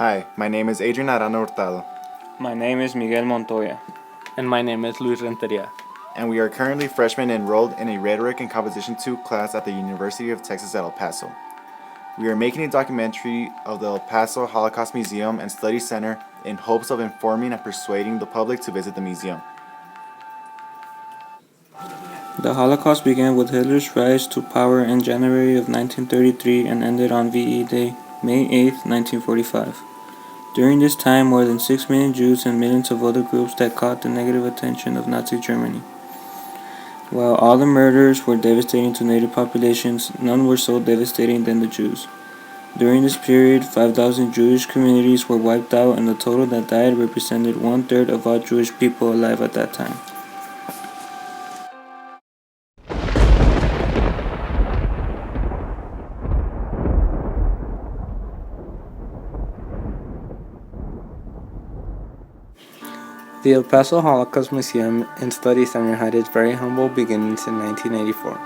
Hi, my name is Adrian Arana Hurtado, My name is Miguel Montoya. And my name is Luis Renteria. and we are currently freshmen enrolled in a Rhetoric and Composition 2 class at the University of Texas at El Paso. We are making a documentary of the El Paso Holocaust Museum and Study Center in hopes of informing and persuading the public to visit the museum. The Holocaust began with Hitler's rise to power in January of 1933 and ended on VE Day, May 8, 1945. During this time, more than 6 million Jews and millions of other groups that caught the negative attention of Nazi Germany. While all the murders were devastating to native populations, none were so devastating than the Jews. During this period, 5,000 Jewish communities were wiped out, and the total that died represented 1/3 of all Jewish people alive at that time. The El Paso Holocaust Museum and Study Center had its very humble beginnings in 1984,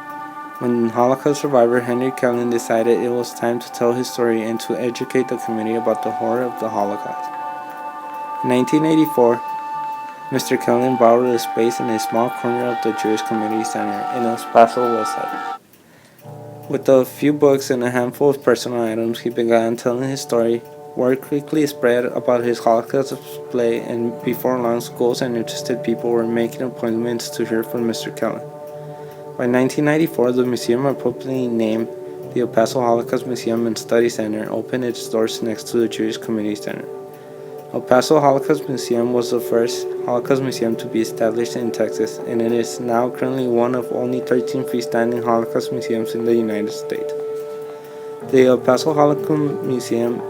when Holocaust survivor Henry Kellen decided it was time to tell his story and to educate the community about the horror of the Holocaust. In 1984, Mr. Kellen borrowed a space in a small corner of the Jewish Community Center in El Paso West Side. With a few books and a handful of personal items, he began telling his story. Word quickly spread about his Holocaust display, and before long, schools and interested people were making appointments to hear from Mr. Kellen. By 1994, the museum, appropriately named the El Paso Holocaust Museum and Study Center, opened its doors next to the Jewish Community Center. El Paso Holocaust Museum was the first Holocaust museum to be established in Texas, and it is now currently one of only 13 freestanding Holocaust museums in the United States. The El Paso Holocaust Museum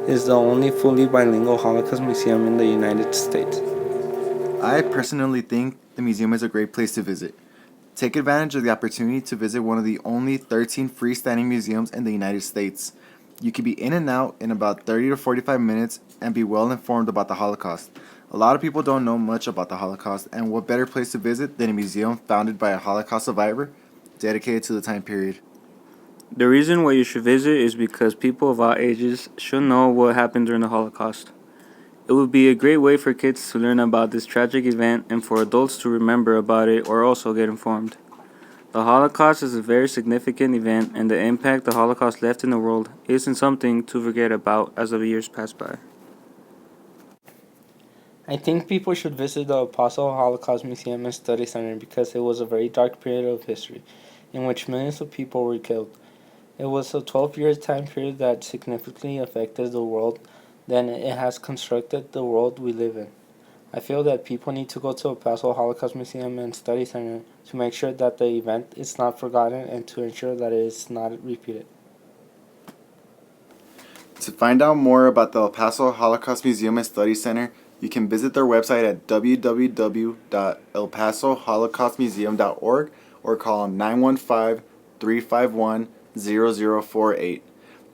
is the only fully bilingual Holocaust museum in the United States. I personally think the museum is a great place to visit. Take advantage of the opportunity to visit one of the only 13 freestanding museums in the United States. You can be in and out in about 30 to 45 minutes and be well informed about the Holocaust. A lot of people don't know much about the Holocaust, and what better place to visit than a museum founded by a Holocaust survivor dedicated to the time period. The reason why you should visit is because people of all ages should know what happened during the Holocaust. It would be a great way for kids to learn about this tragic event and for adults to remember about it or also get informed. The Holocaust is a very significant event, and the impact the Holocaust left in the world isn't something to forget about as the years pass by. I think people should visit the El Paso Holocaust Museum and Study Center because it was a very dark period of history in which millions of people were killed. It was a 12-year time period that significantly affected the world, then it has constructed the world we live in. I feel that people need to go to El Paso Holocaust Museum and Study Center to make sure that the event is not forgotten and to ensure that it is not repeated. To find out more about the El Paso Holocaust Museum and Study Center, you can visit their website at www.elpasoholocaustmuseum.org or call 915-351-0048.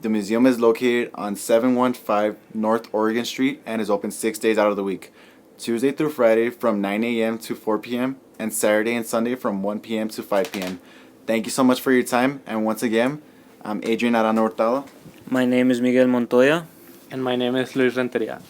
The museum is located on 715 North Oregon Street and is open 6 days out of the week, Tuesday through Friday from 9 a.m. to 4 p.m. and Saturday and Sunday from 1 p.m. to 5 p.m. Thank you so much for your time, and once again, I'm Adrian Arana Hurtado. My name is Miguel Montoya. And my name is Luis Renteria.